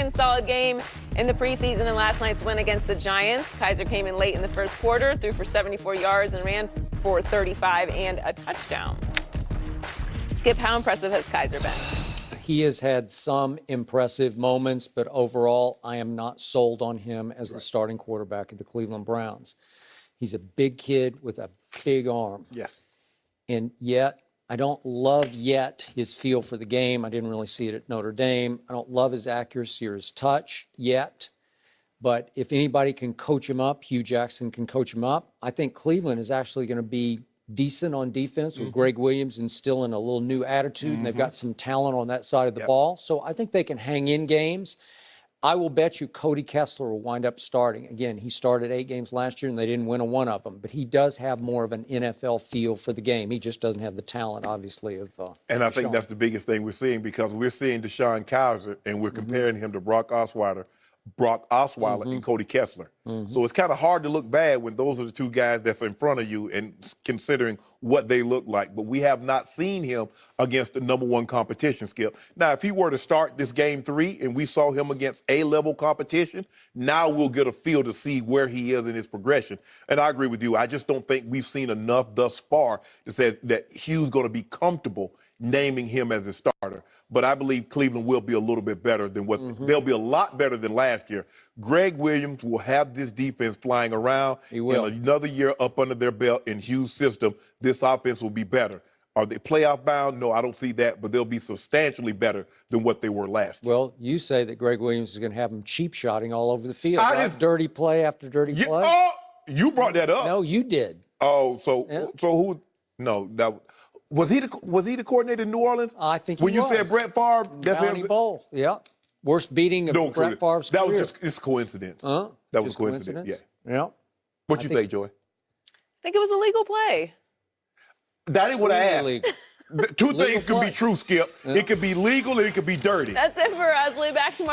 second solid game in the preseason and last night's win against the Giants. Kaiser came in late in the first quarter, threw for 74 yards and ran for 35 and a touchdown. Skip, how impressive has Kaiser been? He has had some impressive moments, but overall, I am not sold on him as the starting quarterback of the Cleveland Browns. He's a big kid with a big arm. Yes. And yet, I don't love his feel for the game. I didn't really see it at Notre Dame. I don't love his accuracy or his touch yet. But if anybody can coach him up, Hugh Jackson can coach him up. I think Cleveland is actually going to be decent on defense with Greg Williams instilling a little new attitude, and they've got some talent on that side of the ball. So I think they can hang in games. I will bet you Cody Kessler will wind up starting. Again, he started 8 games last year, and they didn't win one of them. But he does have more of an NFL feel for the game. He just doesn't have the talent, obviously, of And I think that's the biggest thing we're seeing, because we're seeing Deshaun Kaiser, and we're comparing him to Brock Osweiler and Cody Kessler. So it's kind of hard to look bad when those are the two guys that's in front of you and considering what they look like. But we have not seen him against the #1 competition, Skip. Now, if he were to start this game 3 and we saw him against A-level competition, now we'll get a feel to see where he is in his progression. And I agree with you. I just don't think we've seen enough thus far to say that Hugh's going to be comfortable naming him as a starter. But I believe Cleveland will be a little bit better than what they'll be a lot better than last year. Greg Williams will have this defense flying around. He will. And another year up under their belt in Hugh's system, this offense will be better. Are they playoff bound? No, I don't see that, but they'll be substantially better than what they were last year. Well, you say that Greg Williams is going to have him cheap shotting all over the field. Dirty play after dirty play. Oh, you brought that up. No, you did. Oh, so who? No, that was he the coordinator in New Orleans? I think he when you was. said Brett Favre, that's County Bowl. Yeah, worst beating of Brett Favre's that career. was just coincidence. That was coincidence. Yeah. What you think, Joy? I think it was a legal play. That ain't what I asked. Legal. Two things could be true, Skip. It could be legal and it could be dirty. That's it for us. We'll be back tomorrow.